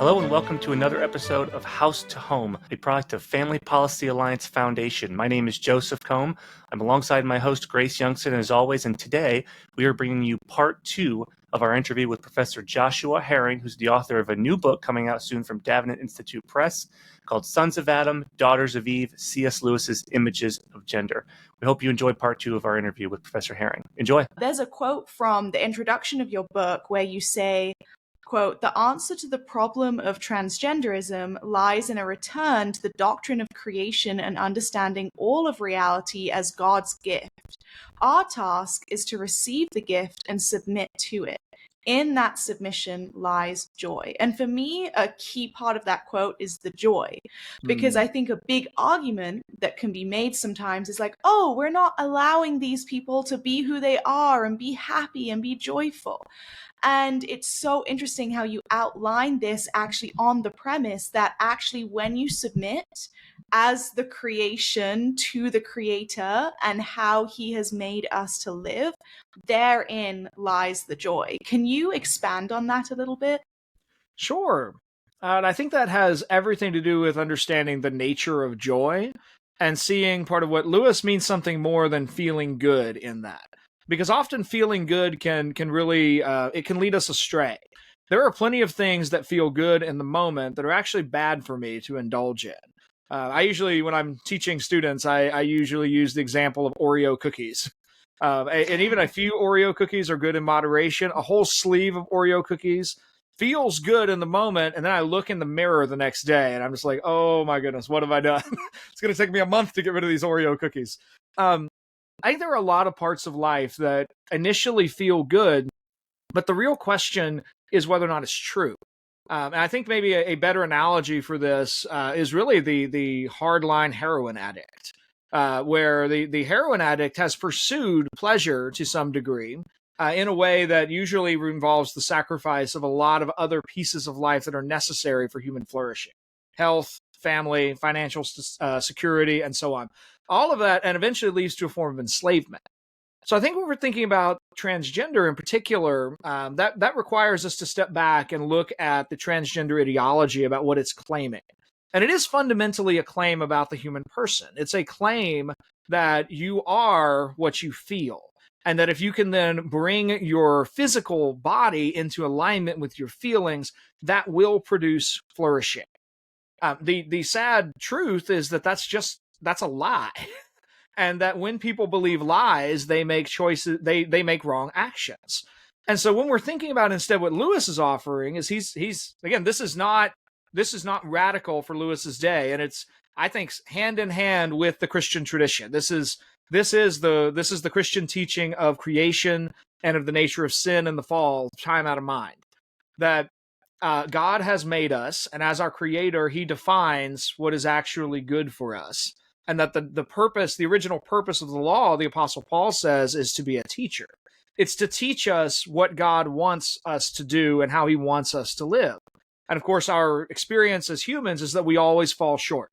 Hello and welcome to another episode of House to Home, a product of Family Policy Alliance Foundation. My name is Joseph Kohm. I'm alongside my host, Grace Youngson, as always, and today we are bringing you part 2 of our interview with Professor Joshua Herring, who's the author of a new book coming out soon from Davenant Institute Press called Sons of Adam, Daughters of Eve, C.S. Lewis's Images of Gender. We hope you enjoyed part 2 of our interview with Professor Herring. Enjoy. There's a quote from the introduction of your book where you say, quote, "The answer to the problem of transgenderism lies in a return to the doctrine of creation and understanding all of reality as God's gift. Our task is to receive the gift and submit to it. In that submission lies joy." And for me, a key part of that quote is the joy, because I think a big argument that can be made sometimes is like, oh, we're not allowing these people to be who they are and be happy and be joyful. And it's so interesting how you outline this actually on the premise that actually when you submit as the creation to the creator and how he has made us to live, therein lies the joy. Can you expand on that a little bit? Sure. And I think that has everything to do with understanding the nature of joy and seeing part of what Lewis means something more than feeling good in that. Because often feeling good can really, it can lead us astray. There are plenty of things that feel good in the moment that are actually bad for me to indulge in. I usually, when I'm teaching students, I usually use the example of Oreo cookies. And even a few Oreo cookies are good in moderation. A whole sleeve of Oreo cookies feels good in the moment, and then I look in the mirror the next day, and I'm just like, oh my goodness, what have I done? It's going to take me a month to get rid of these Oreo cookies. I think there are a lot of parts of life that initially feel good, but the real question is whether or not it's true. And I think maybe a better analogy for this is really the hardline heroin addict, where the heroin addict has pursued pleasure to some degree in a way that usually involves the sacrifice of a lot of other pieces of life that are necessary for human flourishing: health, family, financial security, and so on. All of that, and eventually leads to a form of enslavement. So I think when we're thinking about transgender in particular, that requires us to step back and look at the transgender ideology about what it's claiming. And it is fundamentally a claim about the human person. It's a claim that you are what you feel, and that if you can then bring your physical body into alignment with your feelings, that will produce flourishing. The sad truth is that that's a lie. And that when people believe lies, they make choices, they make wrong actions. And so when we're thinking about instead what Lewis is offering is he's again, this is not radical for Lewis's day, and it's, I think, hand in hand with the Christian tradition. This is the Christian teaching of creation and of the nature of sin and the fall, time out of mind. That God has made us, and as our creator, he defines what is actually good for us. And that the original purpose of the law, the Apostle Paul says, is to be a teacher. It's to teach us what God wants us to do and how he wants us to live. And of course, our experience as humans is that we always fall short.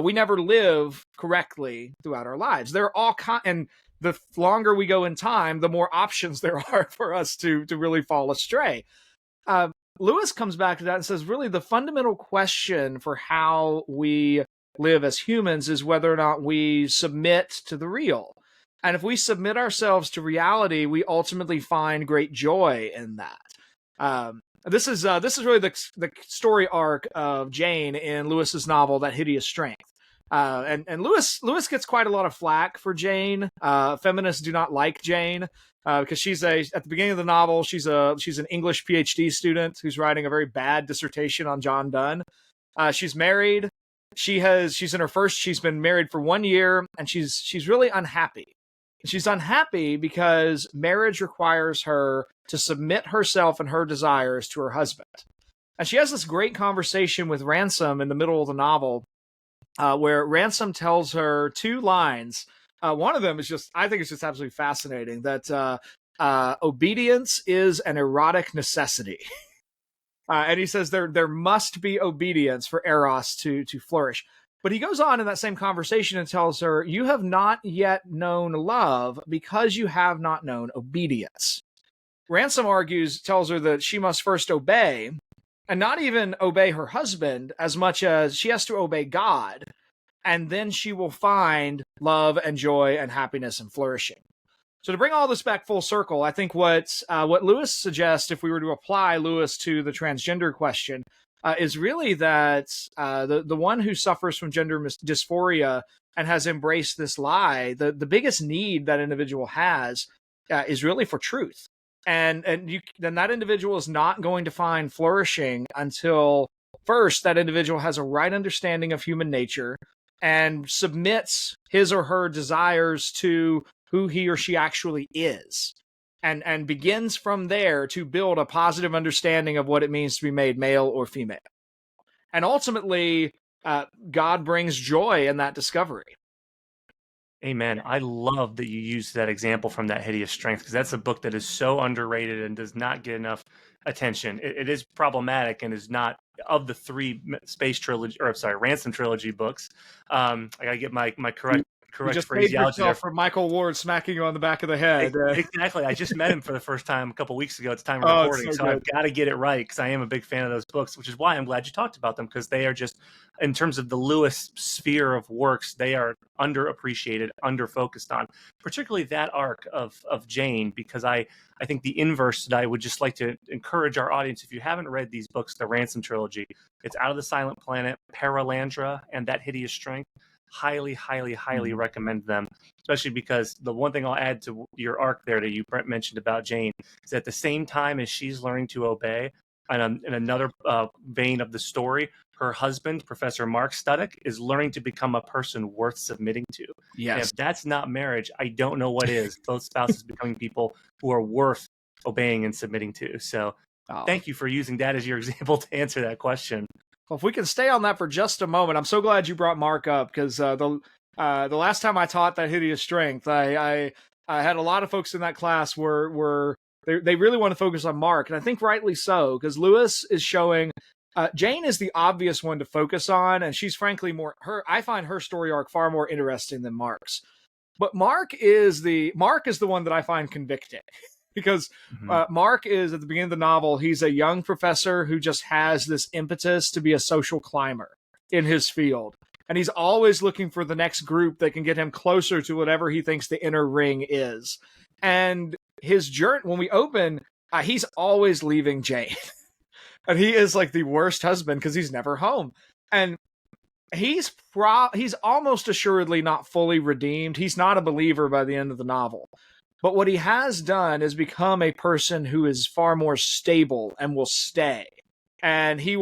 We never live correctly throughout our lives. There are and the longer we go in time, the more options there are for us to really fall astray. Lewis comes back to that and says, really, the fundamental question for how we live as humans is whether or not we submit to the real. And if we submit ourselves to reality, we ultimately find great joy in that. This is really the story arc of Jane in Lewis's novel, That Hideous Strength. And Lewis gets quite a lot of flack for Jane. Feminists do not like Jane because at the beginning of the novel, she's an English PhD student who's writing a very bad dissertation on John Donne. She's married. She's been married for 1 year, and she's really unhappy. She's unhappy because marriage requires her to submit herself and her desires to her husband. And she has this great conversation with Ransom in the middle of the novel, where Ransom tells her 2 lines. One of them is I think it's just absolutely fascinating, that obedience is an erotic necessity. And he says there must be obedience for Eros to flourish. But he goes on in that same conversation and tells her, you have not yet known love because you have not known obedience. Ransom tells her that she must first obey, and not even obey her husband as much as she has to obey God, and then she will find love and joy and happiness and flourishing. So to bring all this back full circle, I think what Lewis suggests, if we were to apply Lewis to the transgender question, is really that the one who suffers from gender dysphoria and has embraced this lie, the biggest need that individual has is really for truth. And then that individual is not going to find flourishing until first that individual has a right understanding of human nature and submits his or her desires to who he or she actually is, and begins from there to build a positive understanding of what it means to be made male or female. And ultimately, God brings joy in that discovery. Amen. I love that you used that example from That Hideous Strength, because that's a book that is so underrated and does not get enough attention. It is problematic and is not, of the three Ransom trilogy books. I gotta get my correct You just saved phraseology there. yourself from Michael Ward smacking you on the back of the head. Exactly. I just met him for the first time a couple weeks ago. It's time of Oh, it's recording, so so good. I've got to get it right, because I am a big fan of those books, which is why I'm glad you talked about them, because they are just, in terms of the Lewis sphere of works, they are underappreciated, underfocused on, particularly that arc of Jane, because I think the inverse that I would just like to encourage our audience, if you haven't read these books, the Ransom trilogy, it's Out of the Silent Planet, Paralandra, and That Hideous Strength. Highly, highly, highly recommend them, especially because the one thing I'll add to your arc there that you mentioned about Jane is at the same time as she's learning to obey, and in another vein of the story, her husband, Professor Mark Studdock, is learning to become a person worth submitting to. Yes. And if that's not marriage, I don't know what is. Both spouses becoming people who are worth obeying and submitting to. So thank you for using that as your example to answer that question. Well, if we can stay on that for just a moment, I'm so glad you brought Mark up, because the last time I taught That Hideous Strength, I had a lot of folks in that class were they really want to focus on Mark, and I think rightly so, because Lewis is showing Jane is the obvious one to focus on, and she's frankly I find her story arc far more interesting than Mark's. But Mark is the one that I find convicting. Because Mark is, at the beginning of the novel, he's a young professor who just has this impetus to be a social climber in his field. And he's always looking for the next group that can get him closer to whatever he thinks the inner ring is. And his journey, when we open, he's always leaving Jane. And he is like the worst husband because he's never home. And he's almost assuredly not fully redeemed. He's not a believer by the end of the novel. But what he has done is become a person who is far more stable and will stay. And he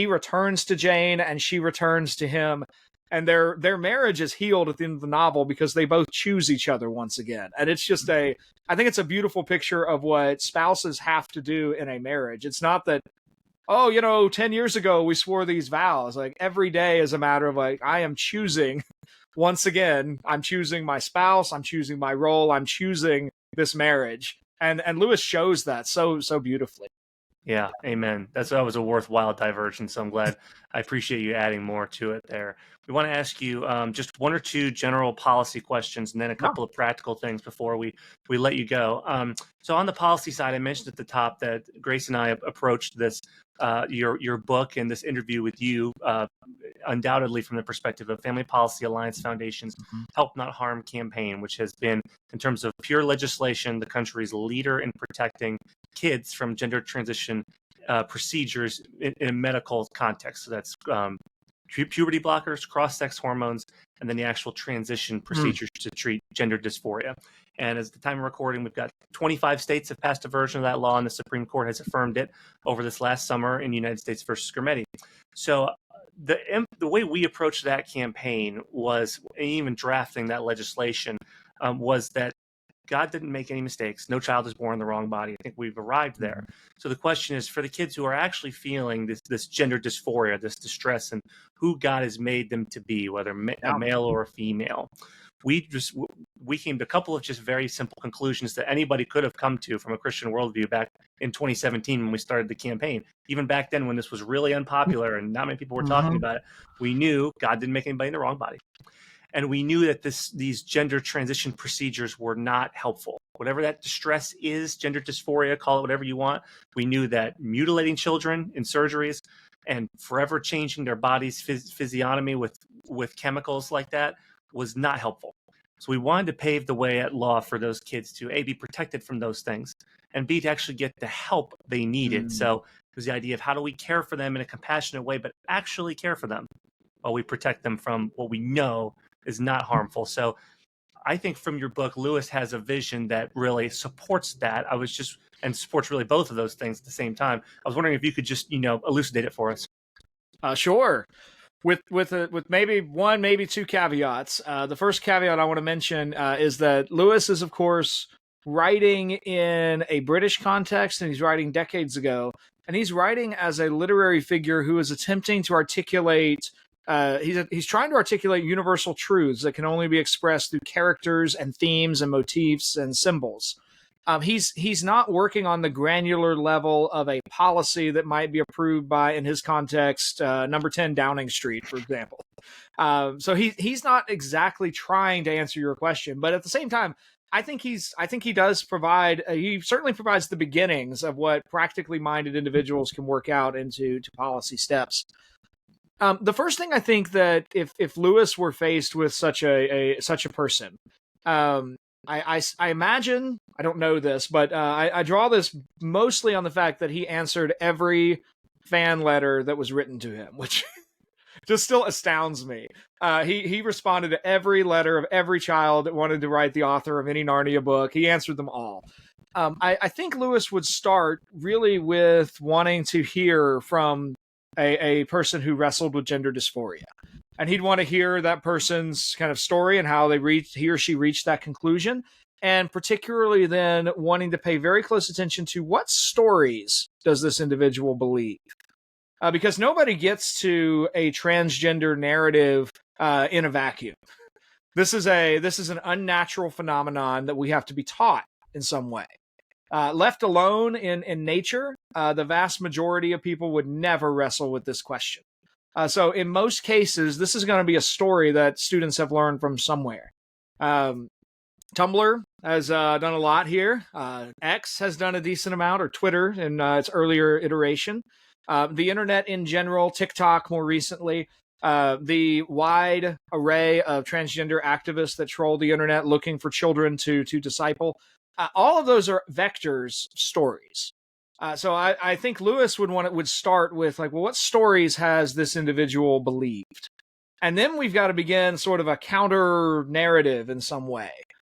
returns to Jane, and she returns to him, and their marriage is healed at the end of the novel because they both choose each other once again. And it's just I think it's a beautiful picture of what spouses have to do in a marriage. It's not that, 10 years ago we swore these vows. Like, every day is a matter of like, I am choosing. Once again, I'm choosing my spouse, I'm choosing my role, I'm choosing this marriage. And Lewis shows that so beautifully. Yeah, amen. That was a worthwhile diversion, so I'm glad. I appreciate you adding more to it there. We want to ask you just one or two general policy questions, and then a couple of practical things before we let you go. So on the policy side, I mentioned at the top that Grace and I approached this your book and this interview with you undoubtedly from the perspective of Family Policy Alliance Foundation's Help Not Harm campaign, which has been, in terms of pure legislation, the country's leader in protecting kids from gender transition procedures in a medical context. So that's puberty blockers, cross-sex hormones, and then the actual transition procedures to treat gender dysphoria. And as the time of recording, we've got 25 states have passed a version of that law, and the Supreme Court has affirmed it over this last summer in United States versus Scrimetti. So the way we approached that campaign was, even drafting that legislation, was that God didn't make any mistakes. No child is born in the wrong body. I think we've arrived there. So the question is, for the kids who are actually feeling this gender dysphoria, this distress, and who God has made them to be, whether a male or a female, we came to a couple of just very simple conclusions that anybody could have come to from a Christian worldview back in 2017 when we started the campaign. Even back then, when this was really unpopular and not many people were talking about it, we knew God didn't make anybody in the wrong body. And we knew that these gender transition procedures were not helpful. whatever that distress is, gender dysphoria, call it whatever you want. We knew that mutilating children in surgeries and forever changing their body's physiognomy with chemicals like that was not helpful. So we wanted to pave the way at law for those kids to A, be protected from those things, and B, to actually get the help they needed. So it was the idea of how do we care for them in a compassionate way, but actually care for them while we protect them from what we know is not harmful. So I think from your book, Lewis has a vision that really supports that. And supports really both of those things at the same time. I was wondering if you could just, elucidate it for us. Sure. With maybe one, maybe two caveats. The first caveat I want to mention is that Lewis is, of course, writing in a British context, and he's writing decades ago. And he's writing as a literary figure who is attempting to articulate, he's trying to articulate universal truths that can only be expressed through characters and themes and motifs and symbols. He's not working on the granular level of a policy that might be approved by, in his context, number 10 Downing Street, for example. So he's not exactly trying to answer your question, but at the same time, I think he certainly provides the beginnings of what practically minded individuals can work out into policy steps. The first thing I think that if Lewis were faced with such a person, I imagine, I don't know this, but I draw this mostly on the fact that he answered every fan letter that was written to him, which just still astounds me. He responded to every letter of every child that wanted to write the author of any Narnia book. He answered them all. I think Lewis would start really with wanting to hear from a person who wrestled with gender dysphoria. And he'd want to hear that person's kind of story and how he or she reached that conclusion. And particularly then wanting to pay very close attention to what stories does this individual believe? Because nobody gets to a transgender narrative in a vacuum. This is an unnatural phenomenon that we have to be taught in some way. Left alone in nature, the vast majority of people would never wrestle with this question. So in most cases, this is going to be a story that students have learned from somewhere. Tumblr has done a lot here. X has done a decent amount, or Twitter in its earlier iteration. The internet in general, TikTok more recently, the wide array of transgender activists that troll the internet looking for children to disciple. All of those are vectors, stories. So I think Lewis would start with what stories has this individual believed? And then we've got to begin sort of a counter narrative in some way.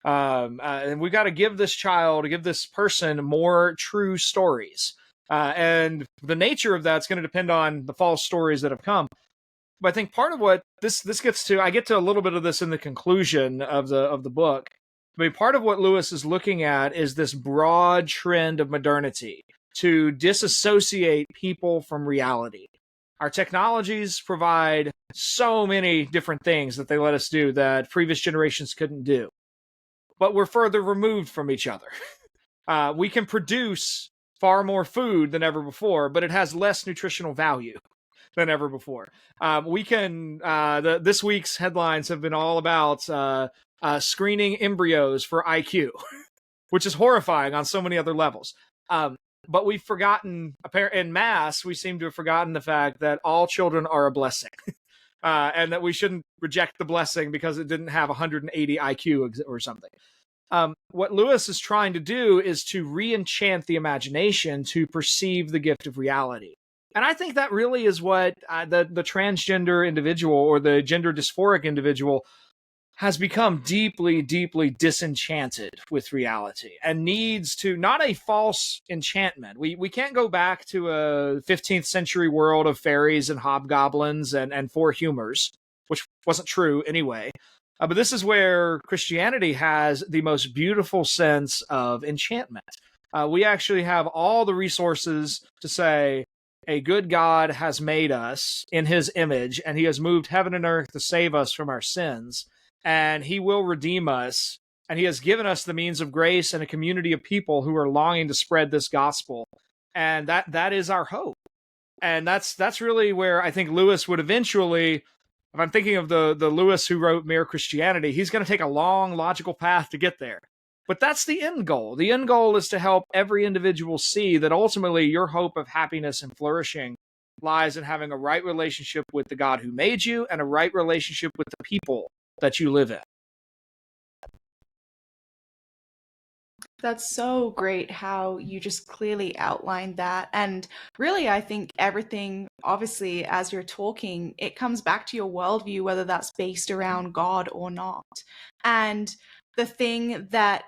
And we've got to give this person more true stories. And the nature of that's going to depend on the false stories that have come. But I think part of what this gets to, I get to a little bit of this in the conclusion of the book. I mean, part of what Lewis is looking at is this broad trend of modernity to disassociate people from reality. Our technologies provide so many different things that they let us do that previous generations couldn't do. But we're further removed from each other. We can produce far more food than ever before, but it has less nutritional value than ever before. This week's headlines have been all about screening embryos for IQ, which is horrifying on so many other levels. But we've forgotten, en masse, we seem to have forgotten the fact that all children are a blessing. And that we shouldn't reject the blessing because it didn't have 180 IQ or something. What Lewis is trying to do is to re-enchant the imagination to perceive the gift of reality. And I think that really is what the transgender individual or the gender dysphoric individual has become deeply, deeply disenchanted with reality and needs to, not a false enchantment. We can't go back to a 15th century world of fairies and hobgoblins and four humors, which wasn't true anyway. But this is where Christianity has the most beautiful sense of enchantment. We actually have all the resources to say a good God has made us in his image, and he has moved heaven and earth to save us from our sins. And he will redeem us, and he has given us the means of grace and a community of people who are longing to spread this gospel. And that is our hope. And that's really where I think Lewis would eventually, if I'm thinking of the Lewis who wrote Mere Christianity, he's going to take a long, logical path to get there. But that's the end goal. The end goal is to help every individual see that ultimately your hope of happiness and flourishing lies in having a right relationship with the God who made you and a right relationship with the people that you live in. That's so great how you just clearly outlined that. And really, I think everything, obviously, as you're talking, it comes back to your worldview, whether that's based around God or not. And the thing that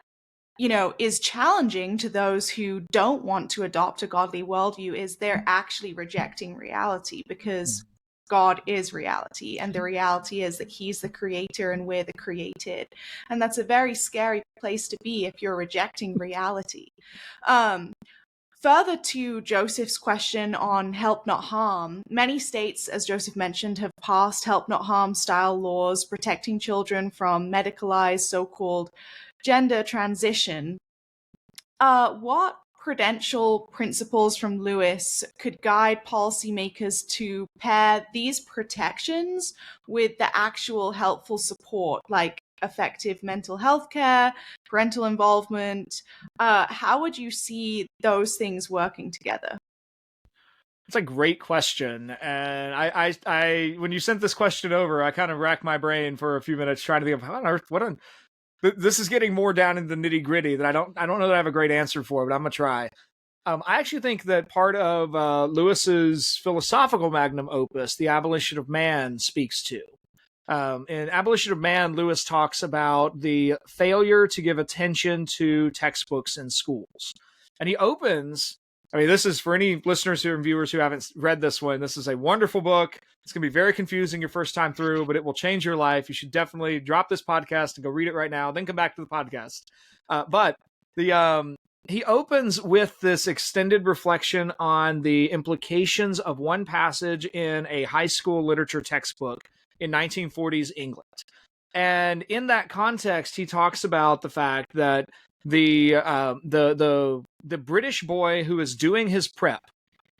is challenging to those who don't want to adopt a godly worldview is they're actually rejecting reality, because God is reality, and the reality is that He's the creator and we're the created. And that's a very scary place to be if you're rejecting reality. Further to Joseph's question on help not harm, many states, as Joseph mentioned, have passed help not harm style laws protecting children from medicalized so-called gender transition. What prudential principles from Lewis could guide policymakers to pair these protections with the actual helpful support, like effective mental health care, parental involvement? How would you see those things working together? It's a great question, and I when you sent this question over, I kind of racked my brain for a few minutes trying to think of how on earth, this is getting more down into the nitty gritty that I don't know that I have a great answer for, but I'm gonna try. I actually think that part of Lewis's philosophical magnum opus, The Abolition of Man, speaks to. In Abolition of Man, Lewis talks about the failure to give attention to textbooks in schools. And he opens, I mean, this is for any listeners and viewers who haven't read this one, this is a wonderful book. It's going to be very confusing your first time through, but it will change your life. You should definitely drop this podcast and go read it right now, then come back to the podcast. But he opens with this extended reflection on the implications of one passage in a high school literature textbook in 1940s England. And in that context, he talks about the fact that the British boy who is doing his prep,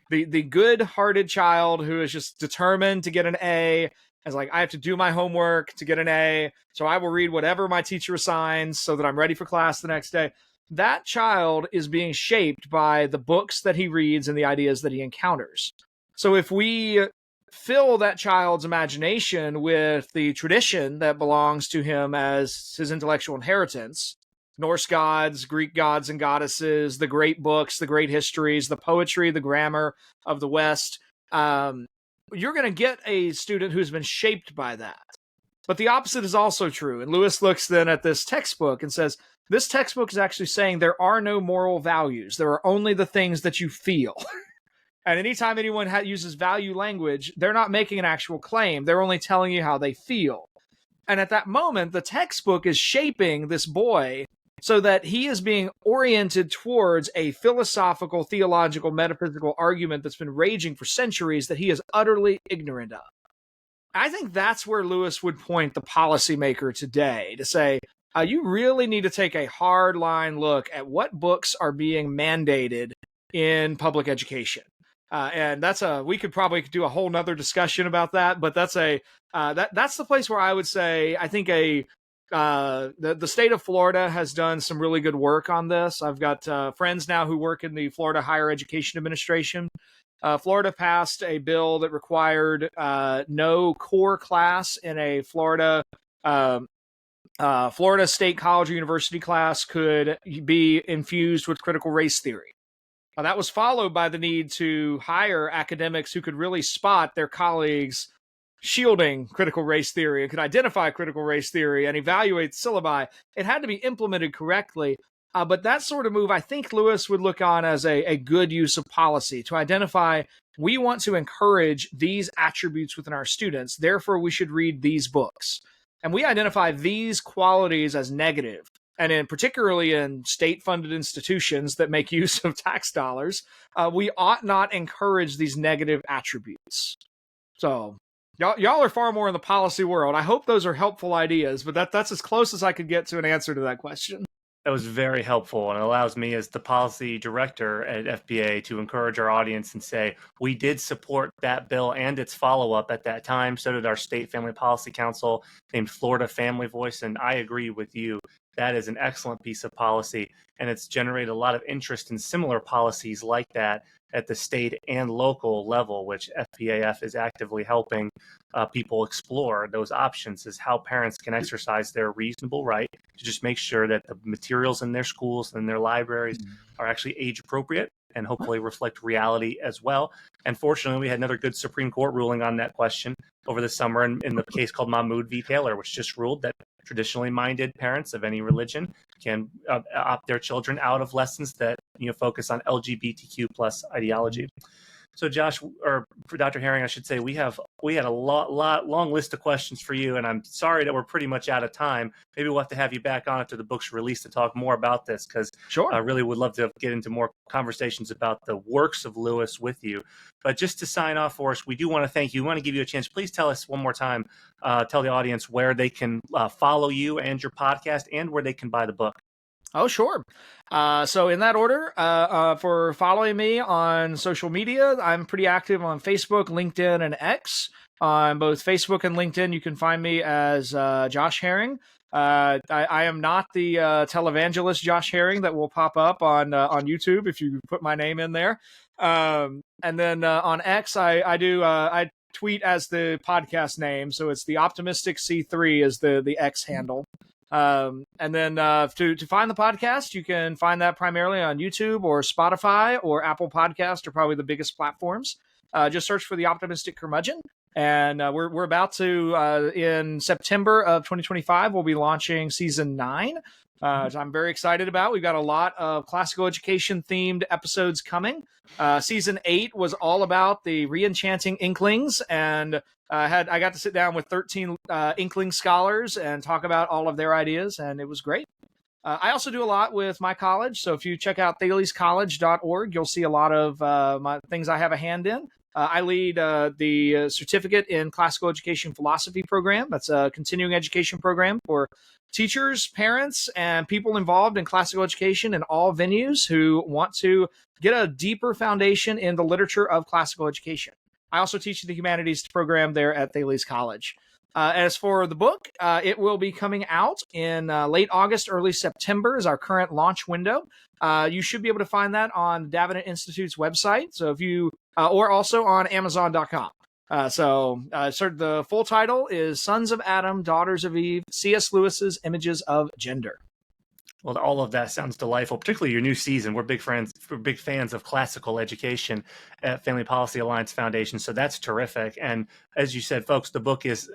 the good-hearted child who is just determined to get an A, is like, I have to do my homework to get an A, so I will read whatever my teacher assigns so that I'm ready for class the next day. That child is being shaped by the books that he reads and the ideas that he encounters. So if we fill that child's imagination with the tradition that belongs to him as his intellectual inheritance, Norse gods, Greek gods and goddesses, the great books, the great histories, the poetry, the grammar of the West, you're going to get a student who's been shaped by that. But the opposite is also true. And Lewis looks then at this textbook and says, this textbook is actually saying there are no moral values. There are only the things that you feel. And anytime anyone uses value language, they're not making an actual claim. They're only telling you how they feel. And at that moment, the textbook is shaping this boy so that he is being oriented towards a philosophical, theological, metaphysical argument that's been raging for centuries that he is utterly ignorant of. I think that's where Lewis would point the policymaker today to say, you really need to take a hard line look at what books are being mandated in public education. And that's we could probably do a whole nother discussion about that, but that's that's the place where I would say, I think the state of Florida has done some really good work on this. I've got friends now who work in the Florida Higher Education Administration. Florida passed a bill that required no core class in a Florida State College or University class could be infused with critical race theory. That was followed by the need to hire academics who could really spot their colleagues shielding critical race theory and could identify critical race theory and evaluate syllabi. It had to be implemented correctly. But that sort of move, I think Lewis would look on as a good use of policy to identify, we want to encourage these attributes within our students, therefore we should read these books. And we identify these qualities as negative. And particularly in state-funded institutions that make use of tax dollars, we ought not encourage these negative attributes. So y'all are far more in the policy world. I hope those are helpful ideas, but that's as close as I could get to an answer to that question. That was very helpful, and allows me as the policy director at FBA to encourage our audience and say, we did support that bill and its follow-up at that time. So did our state family policy council named Florida Family Voice. And I agree with you that is an excellent piece of policy, and it's generated a lot of interest in similar policies like that at the state and local level, which FPAF is actively helping people explore those options, is how parents can exercise their reasonable right to just make sure that the materials in their schools and their libraries are actually age appropriate and hopefully reflect reality as well. And fortunately, we had another good Supreme Court ruling on that question over the summer in the case called Mahmoud v. Taylor, which just ruled that traditionally minded parents of any religion can opt their children out of lessons that focus on LGBTQ plus ideology. So Josh, or for Dr. Herring, I should say, we had a long list of questions for you, and I'm sorry that we're pretty much out of time. Maybe we'll have to have you back on after the book's released to talk more about this, because Sure. I really would love to get into more conversations about the works of Lewis with you. But just to sign off for us, we do want to thank you. We want to give you a chance. Please tell us one more time, tell the audience where they can follow you and your podcast, and where they can buy the book. Oh, sure. So in that order, for following me on social media, I'm pretty active on Facebook, LinkedIn, and X. On both Facebook and LinkedIn, you can find me as Josh Herring. I am not the televangelist Josh Herring that will pop up on YouTube if you put my name in there. And then on X, I tweet as the podcast name, so it's the Optimistic C3 is the X handle. And then to find the podcast, you can find that primarily on YouTube or Spotify or Apple Podcast are probably the biggest platforms. Just search for The Optimistic Curmudgeon. And we're about to, in September of 2025, we'll be launching season 9, which I'm very excited about. We've got a lot of classical education themed episodes coming. Season 8 was all about the re-enchanting Inklings, and I got to sit down with 13 Inkling scholars and talk about all of their ideas, and it was great. I also do a lot with my college, so if you check out thales.college.org, you'll see a lot of my things I have a hand in. I lead the Certificate in Classical Education Philosophy program. That's a continuing education program for teachers, parents, and people involved in classical education in all venues who want to get a deeper foundation in the literature of classical education. I also teach the humanities program there at Thales College. As for the book, it will be coming out in late August, early September is our current launch window. You should be able to find that on Davenant Institute's website. So if you, or also on Amazon.com. So the full title is Sons of Adam, Daughters of Eve, C.S. Lewis's Images of Gender. Well, all of that sounds delightful, particularly your new season. We're big fans of classical education at Family Policy Alliance Foundation, so that's terrific. And as you said, folks, the book is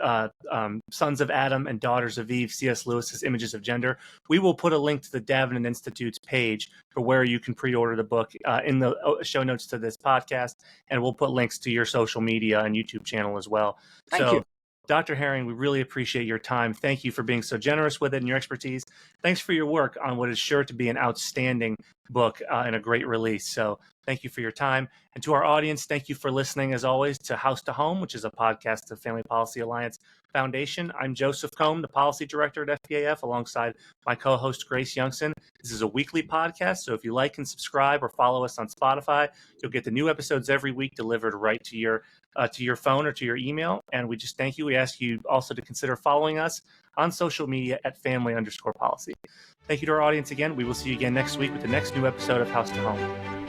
Sons of Adam and Daughters of Eve, C.S. Lewis's Images of Gender. We will put a link to the Davenant Institute's page for where you can pre-order the book in the show notes to this podcast, and we'll put links to your social media and YouTube channel as well. Thank you. Dr. Herring, we really appreciate your time. Thank you for being so generous with it and your expertise. Thanks for your work on what is sure to be an outstanding book and a great release. So thank you for your time. And to our audience, thank you for listening, as always, to House to Home, which is a podcast of Family Policy Alliance Foundation. I'm Joseph Kohm, the Policy Director at FPAF, alongside my co-host, Grace Youngson. This is a weekly podcast, so if you like and subscribe or follow us on Spotify, you'll get the new episodes every week delivered right to your phone or to your email. And we just thank you. We ask you also to consider following us on social media at family_policy. Thank you to our audience again. We will see you again next week with the next new episode of House to Home.